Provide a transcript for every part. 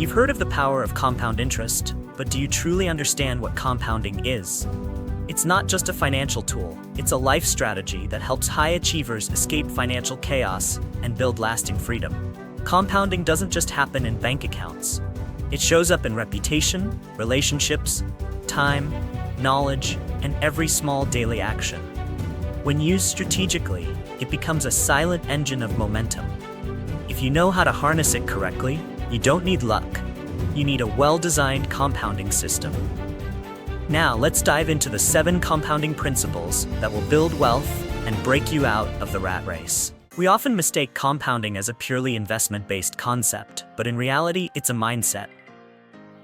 You've heard of the power of compound interest, but do you truly understand what compounding is? It's not just a financial tool, it's a life strategy that helps high achievers escape financial chaos and build lasting freedom. Compounding doesn't just happen in bank accounts. It shows up in reputation, relationships, time, knowledge, and every small daily action. When used strategically, it becomes a silent engine of momentum. If you know how to harness it correctly, you don't need luck. You need a well-designed compounding system. Now, let's dive into the 7 compounding principles that will build wealth and break you out of the rat race. We often mistake compounding as a purely investment-based concept, but in reality, it's a mindset.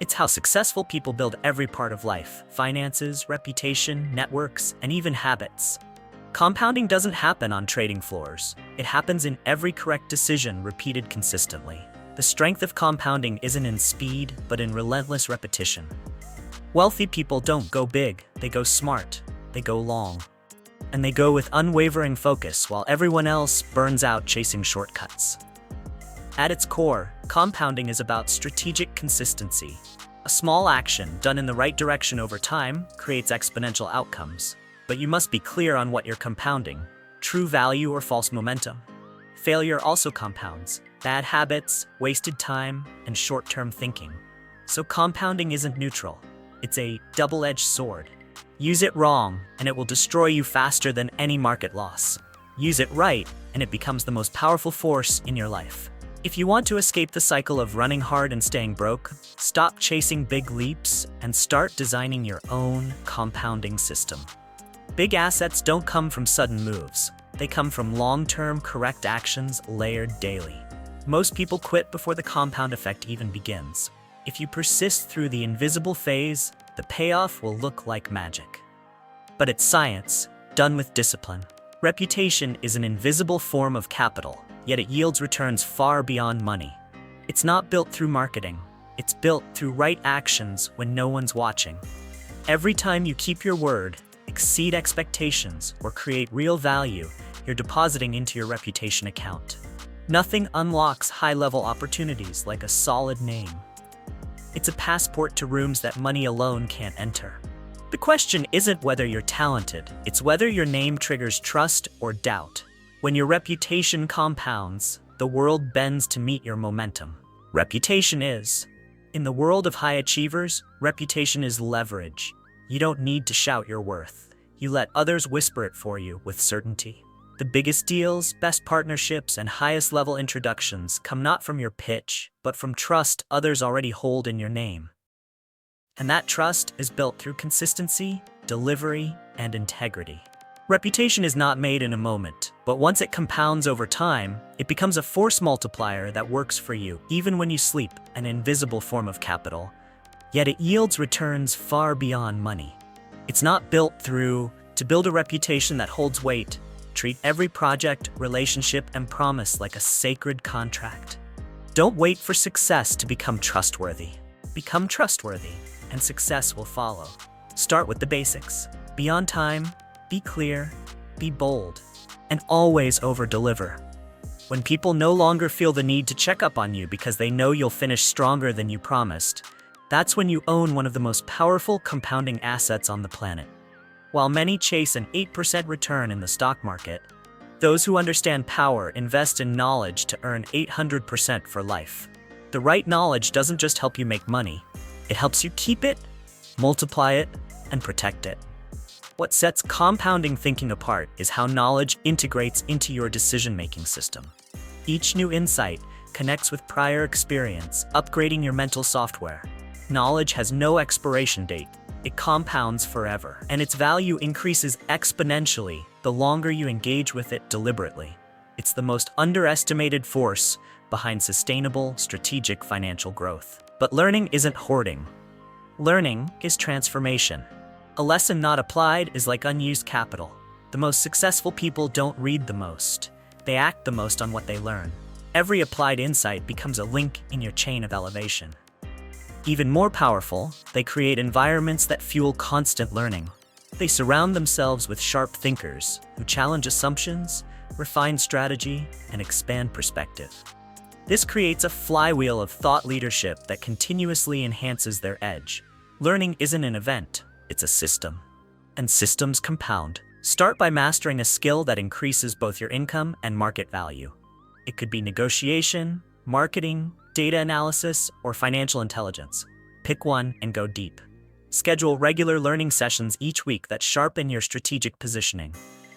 It's how successful people build every part of life: finances, reputation, networks, and even habits. Compounding doesn't happen on trading floors. It happens in every correct decision repeated consistently. The strength of compounding isn't in speed, but in relentless repetition. Wealthy people don't go big, they go smart, they go long. And they go with unwavering focus while everyone else burns out chasing shortcuts. At its core, compounding is about strategic consistency. A small action done in the right direction over time creates exponential outcomes. But you must be clear on what you're compounding: true value or false momentum. Failure also compounds: bad habits, wasted time, and short-term thinking. So compounding isn't neutral. It's a double-edged sword. Use it wrong, and it will destroy you faster than any market loss. Use it right, and it becomes the most powerful force in your life. If you want to escape the cycle of running hard and staying broke, stop chasing big leaps and start designing your own compounding system. Big assets don't come from sudden moves. They come from long-term correct actions layered daily. Most people quit before the compound effect even begins. If you persist through the invisible phase, the payoff will look like magic. But it's science, done with discipline. Reputation is an invisible form of capital, yet it yields returns far beyond money. It's not built through marketing. It's built through right actions when no one's watching. Every time you keep your word, exceed expectations, or create real value, you're depositing into your reputation account. Nothing unlocks high-level opportunities like a solid name. It's a passport to rooms that money alone can't enter. The question isn't whether you're talented, it's whether your name triggers trust or doubt. When your reputation compounds, the world bends to meet your momentum. Reputation is. In the world of high achievers, reputation is leverage. You don't need to shout your worth. You let others whisper it for you with certainty. The biggest deals, best partnerships, and highest level introductions come not from your pitch, but from trust others already hold in your name. And that trust is built through consistency, delivery, and integrity. Reputation is not made in a moment, but once it compounds over time, it becomes a force multiplier that works for you, even when you sleep, an invisible form of capital. Yet it yields returns far beyond money. It's not built through. To build a reputation that holds weight, treat every project, relationship, and promise like a sacred contract. Don't wait for success to become trustworthy. Become trustworthy, and success will follow. Start with the basics. Be on time, be clear, be bold, and always over-deliver. When people no longer feel the need to check up on you because they know you'll finish stronger than you promised, that's when you own one of the most powerful compounding assets on the planet. While many chase an 8% return in the stock market, those who understand power invest in knowledge to earn 800% for life. The right knowledge doesn't just help you make money, it helps you keep it, multiply it, and protect it. What sets compounding thinking apart is how knowledge integrates into your decision-making system. Each new insight connects with prior experience, upgrading your mental software. Knowledge has no expiration date. It compounds forever, and its value increases exponentially the longer you engage with it deliberately. It's the most underestimated force behind sustainable, strategic financial growth. But learning isn't hoarding. Learning is transformation. A lesson not applied is like unused capital. The most successful people don't read the most. They act the most on what they learn. Every applied insight becomes a link in your chain of elevation. Even more powerful, they create environments that fuel constant learning. They surround themselves with sharp thinkers who challenge assumptions, refine strategy, and expand perspective. This creates a flywheel of thought leadership that continuously enhances their edge. Learning isn't an event, it's a system. And systems compound. Start by mastering a skill that increases both your income and market value. It could be negotiation, marketing, data analysis, or financial intelligence. Pick one and go deep. Schedule regular learning sessions each week that sharpen your strategic positioning.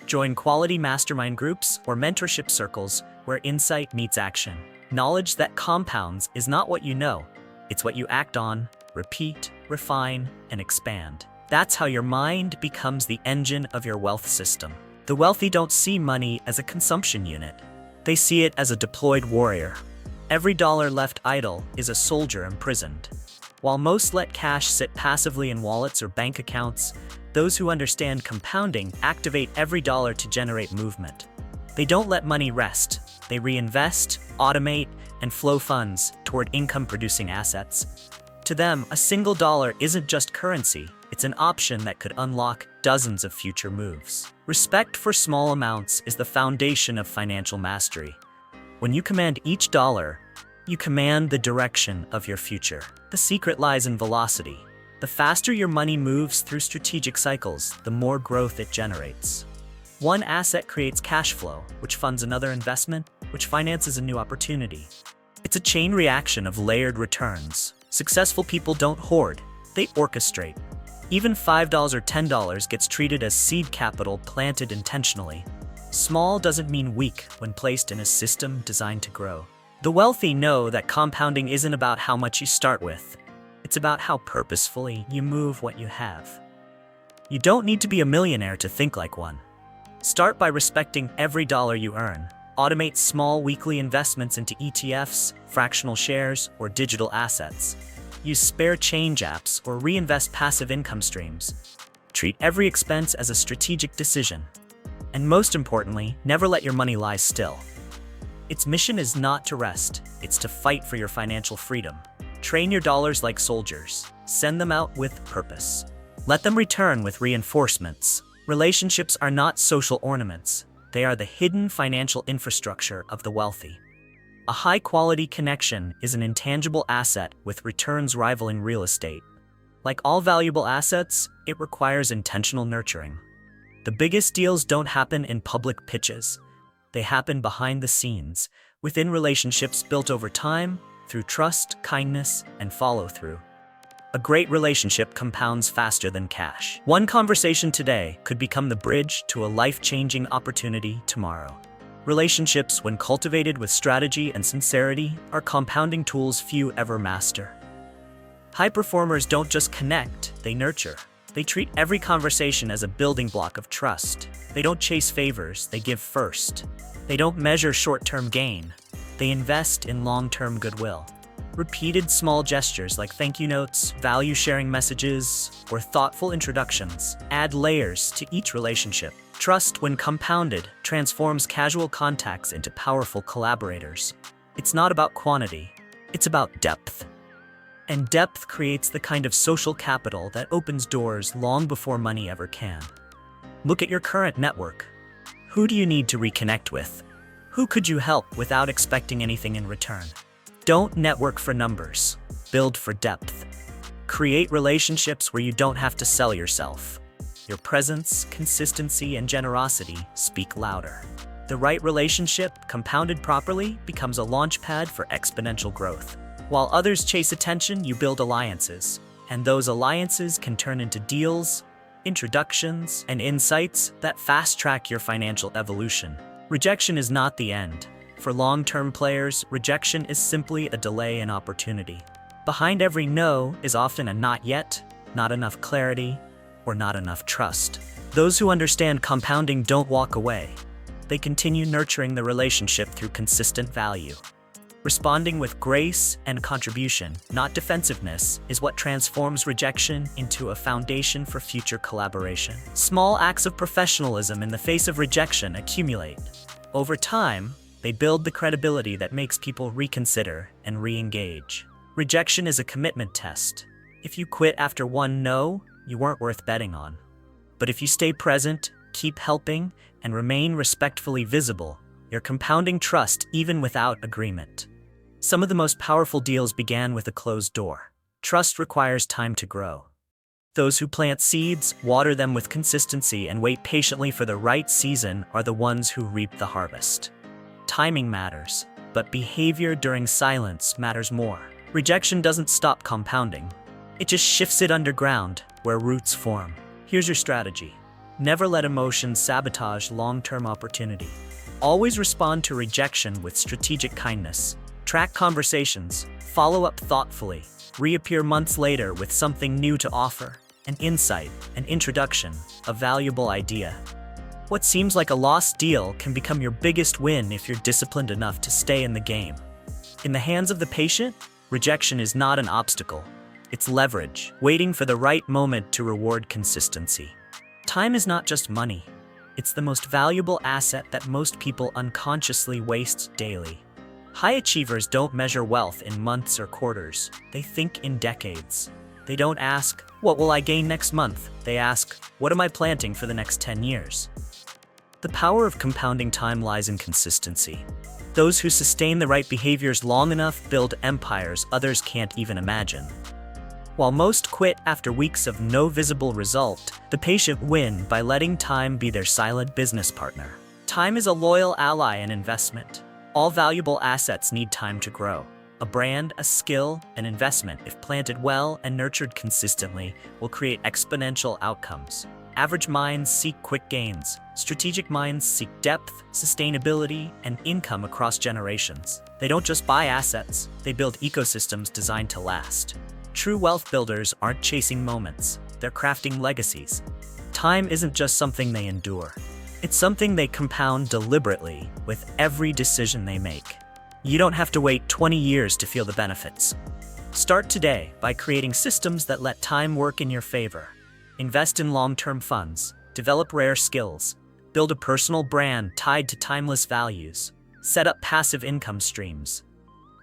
Join quality mastermind groups or mentorship circles where insight meets action. Knowledge that compounds is not what you know, it's what you act on, repeat, refine, and expand. That's how your mind becomes the engine of your wealth system. The wealthy don't see money as a consumption unit. They see it as a deployed warrior. Every dollar left idle is a soldier imprisoned. While most let cash sit passively in wallets or bank accounts, those who understand compounding activate every dollar to generate movement. They don't let money rest. They reinvest, automate, and flow funds toward income-producing assets. To them, a single dollar isn't just currency, it's an option that could unlock dozens of future moves. Respect for small amounts is the foundation of financial mastery. When you command each dollar, you command the direction of your future. The secret lies in velocity. The faster your money moves through strategic cycles, the more growth it generates. One asset creates cash flow, which funds another investment, which finances a new opportunity. It's a chain reaction of layered returns. Successful people don't hoard, they orchestrate. Even $5 or $10 gets treated as seed capital planted intentionally. Small doesn't mean weak when placed in a system designed to grow. The wealthy know that compounding isn't about how much you start with. It's about how purposefully you move what you have. You don't need to be a millionaire to think like one. Start by respecting every dollar you earn. Automate small weekly investments into ETFs, fractional shares, or digital assets. Use spare change apps or reinvest passive income streams. Treat every expense as a strategic decision. And most importantly, never let your money lie still. Its mission is not to rest, it's to fight for your financial freedom. Train your dollars like soldiers. Send them out with purpose. Let them return with reinforcements. Relationships are not social ornaments. They are the hidden financial infrastructure of the wealthy. A high-quality connection is an intangible asset with returns rivaling real estate. Like all valuable assets, it requires intentional nurturing. The biggest deals don't happen in public pitches. They happen behind the scenes, within relationships built over time, through trust, kindness, and follow-through. A great relationship compounds faster than cash. One conversation today could become the bridge to a life-changing opportunity tomorrow. Relationships, when cultivated with strategy and sincerity, are compounding tools few ever master. High performers don't just connect, they nurture. They treat every conversation as a building block of trust. They don't chase favors, they give first. They don't measure short-term gain. They invest in long-term goodwill. Repeated small gestures like thank you notes, value-sharing messages, or thoughtful introductions add layers to each relationship. Trust, when compounded, transforms casual contacts into powerful collaborators. It's not about quantity, it's about depth. And depth creates the kind of social capital that opens doors long before money ever can. Look at your current network. Who do you need to reconnect with? Who could you help without expecting anything in return? Don't network for numbers, build for depth. Create relationships where you don't have to sell yourself. Your presence, consistency, and generosity speak louder. The right relationship, compounded properly, becomes a launchpad for exponential growth. While others chase attention, you build alliances. And those alliances can turn into deals, introductions, and insights that fast-track your financial evolution. Rejection is not the end. For long-term players, rejection is simply a delay in opportunity. Behind every no is often a not yet, not enough clarity, or not enough trust. Those who understand compounding don't walk away. They continue nurturing the relationship through consistent value. Responding with grace and contribution, not defensiveness, is what transforms rejection into a foundation for future collaboration. Small acts of professionalism in the face of rejection accumulate. Over time, they build the credibility that makes people reconsider and re-engage. Rejection is a commitment test. If you quit after one no, you weren't worth betting on. But if you stay present, keep helping, and remain respectfully visible, you're compounding trust even without agreement. Some of the most powerful deals began with a closed door. Trust requires time to grow. Those who plant seeds, water them with consistency, and wait patiently for the right season are the ones who reap the harvest. Timing matters, but behavior during silence matters more. Rejection doesn't stop compounding. It just shifts it underground, where roots form. Here's your strategy. Never let emotions sabotage long-term opportunity. Always respond to rejection with strategic kindness. Track conversations, follow up thoughtfully, reappear months later with something new to offer, an insight, an introduction, a valuable idea. What seems like a lost deal can become your biggest win if you're disciplined enough to stay in the game. In the hands of the patient, rejection is not an obstacle. It's leverage, waiting for the right moment to reward consistency. Time is not just money. It's the most valuable asset that most people unconsciously waste daily. High achievers don't measure wealth in months or quarters. They think in decades. They don't ask, "What will I gain next month?" They ask, "What am I planting for the next 10 years?" The power of compounding time lies in consistency. Those who sustain the right behaviors long enough build empires others can't even imagine. While most quit after weeks of no visible result, the patient win by letting time be their silent business partner. Time is a loyal ally and investment. All valuable assets need time to grow. A brand, a skill, an investment, if planted well and nurtured consistently, will create exponential outcomes. Average minds seek quick gains. Strategic minds seek depth, sustainability, and income across generations. They don't just buy assets, they build ecosystems designed to last. True wealth builders aren't chasing moments, they're crafting legacies. Time isn't just something they endure. It's something they compound deliberately with every decision they make. You don't have to wait 20 years to feel the benefits. Start today by creating systems that let time work in your favor. Invest in long-term funds, develop rare skills, build a personal brand tied to timeless values, set up passive income streams.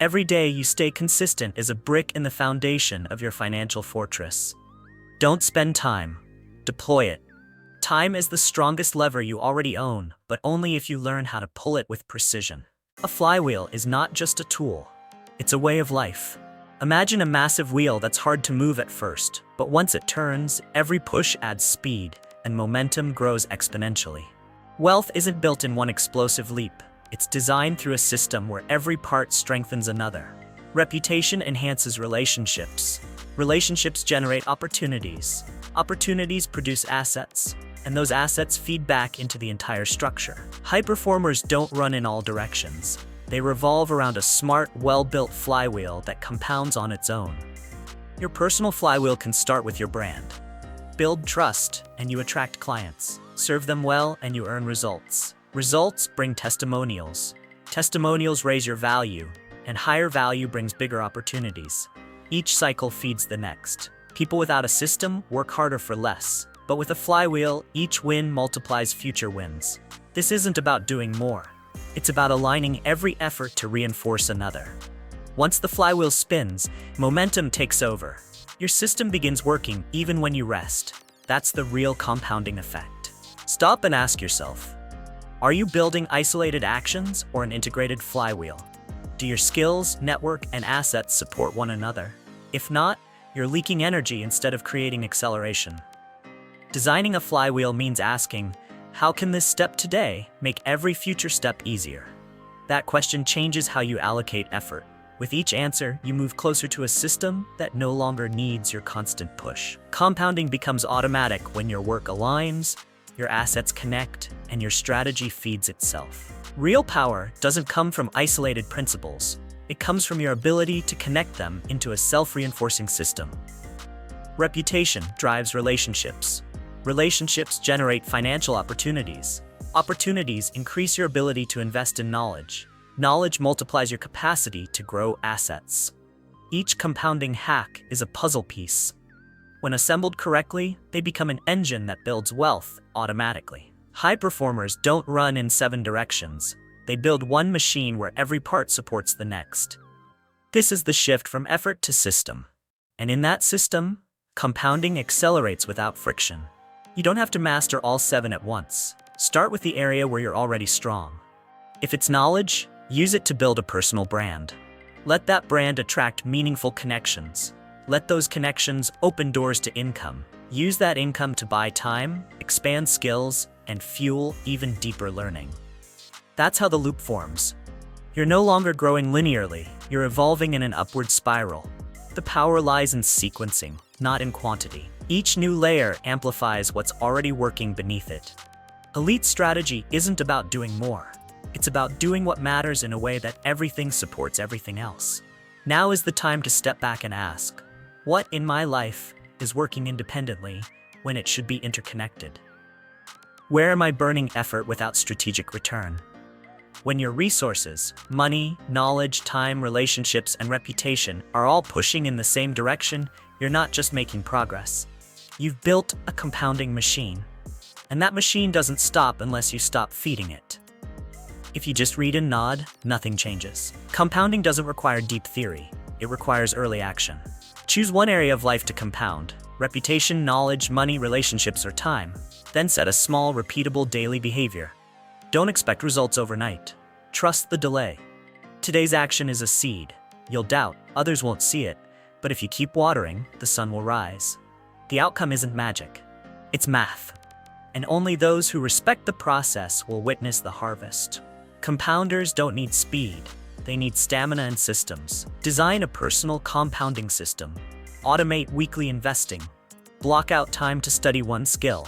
Every day you stay consistent is a brick in the foundation of your financial fortress. Don't spend time, deploy it. Time is the strongest lever you already own, but only if you learn how to pull it with precision. A flywheel is not just a tool, it's a way of life. Imagine a massive wheel that's hard to move at first, but once it turns, every push adds speed, and momentum grows exponentially. Wealth isn't built in one explosive leap. It's designed through a system where every part strengthens another. Reputation enhances relationships. Relationships generate opportunities. Opportunities produce assets, and those assets feed back into the entire structure. High performers don't run in all directions. They revolve around a smart, well-built flywheel that compounds on its own. Your personal flywheel can start with your brand. Build trust, and you attract clients. Serve them well, and you earn results. Results bring testimonials. Testimonials raise your value, and higher value brings bigger opportunities. Each cycle feeds the next. People without a system work harder for less, but with a flywheel, each win multiplies future wins. This isn't about doing more. It's about aligning every effort to reinforce another. Once the flywheel spins, momentum takes over. Your system begins working even when you rest. That's the real compounding effect. Stop and ask yourself, are you building isolated actions or an integrated flywheel? Do your skills, network, and assets support one another? If not, you're leaking energy instead of creating acceleration. Designing a flywheel means asking, how can this step today make every future step easier? That question changes how you allocate effort. With each answer, you move closer to a system that no longer needs your constant push. Compounding becomes automatic when your work aligns, your assets connect, and your strategy feeds itself. Real power doesn't come from isolated principles. It comes from your ability to connect them into a self-reinforcing system. Reputation drives relationships. Relationships generate financial opportunities. Opportunities increase your ability to invest in knowledge. Knowledge multiplies your capacity to grow assets. Each compounding hack is a puzzle piece. When assembled correctly, they become an engine that builds wealth automatically. High performers don't run in 7 directions. They build one machine where every part supports the next. This is the shift from effort to system. And in that system, compounding accelerates without friction. You don't have to master all 7 at once. Start with the area where you're already strong. If it's knowledge, use it to build a personal brand. Let that brand attract meaningful connections. Let those connections open doors to income. Use that income to buy time, expand skills, and fuel even deeper learning. That's how the loop forms. You're no longer growing linearly, you're evolving in an upward spiral. The power lies in sequencing, not in quantity. Each new layer amplifies what's already working beneath it. Elite strategy isn't about doing more. It's about doing what matters in a way that everything supports everything else. Now is the time to step back and ask, what in my life is working independently when it should be interconnected? Where am I burning effort without strategic return? When your resources, money, knowledge, time, relationships, and reputation are all pushing in the same direction, you're not just making progress. You've built a compounding machine. And that machine doesn't stop unless you stop feeding it. If you just read and nod, nothing changes. Compounding doesn't require deep theory. It requires early action. Choose one area of life to compound: reputation, knowledge, money, relationships, or time. Then set a small, repeatable daily behavior. Don't expect results overnight. Trust the delay. Today's action is a seed. You'll doubt, others won't see it, but if you keep watering, the sun will rise. The outcome isn't magic. It's math. And only those who respect the process will witness the harvest. Compounders don't need speed. They need stamina and systems. Design a personal compounding system. Automate weekly investing. Block out time to study one skill.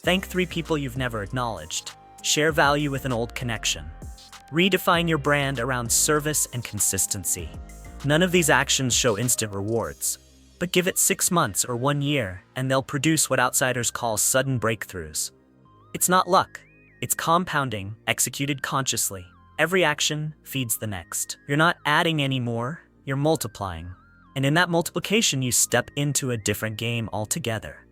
Thank 3 people you've never acknowledged. Share value with an old connection. Redefine your brand around service and consistency. None of these actions show instant rewards, but give it 6 months or 1 year, and they'll produce what outsiders call sudden breakthroughs. It's not luck. It's compounding, executed consciously. Every action feeds the next. You're not adding anymore, you're multiplying. And in that multiplication, you step into a different game altogether.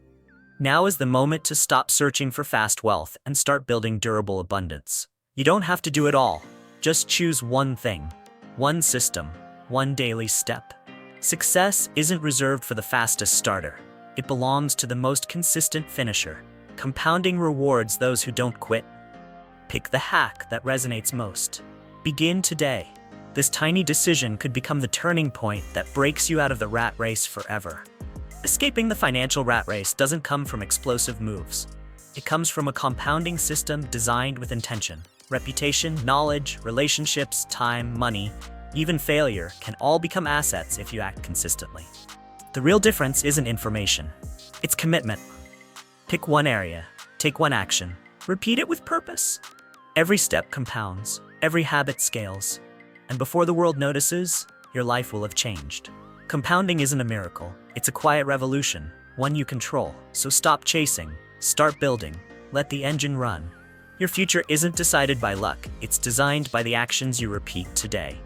Now is the moment to stop searching for fast wealth and start building durable abundance. You don't have to do it all. Just choose one thing, one system, one daily step. Success isn't reserved for the fastest starter. It belongs to the most consistent finisher. Compounding rewards those who don't quit. Pick the hack that resonates most. Begin today. This tiny decision could become the turning point that breaks you out of the rat race forever. Escaping the financial rat race doesn't come from explosive moves. It comes from a compounding system designed with intention. Reputation, knowledge, relationships, time, money, even failure can all become assets if you act consistently. The real difference isn't information. It's commitment. Pick one area, take one action, repeat it with purpose. Every step compounds, every habit scales, and before the world notices, your life will have changed. Compounding isn't a miracle. It's a quiet revolution, one you control. So stop chasing, start building, let the engine run. Your future isn't decided by luck, it's designed by the actions you repeat today.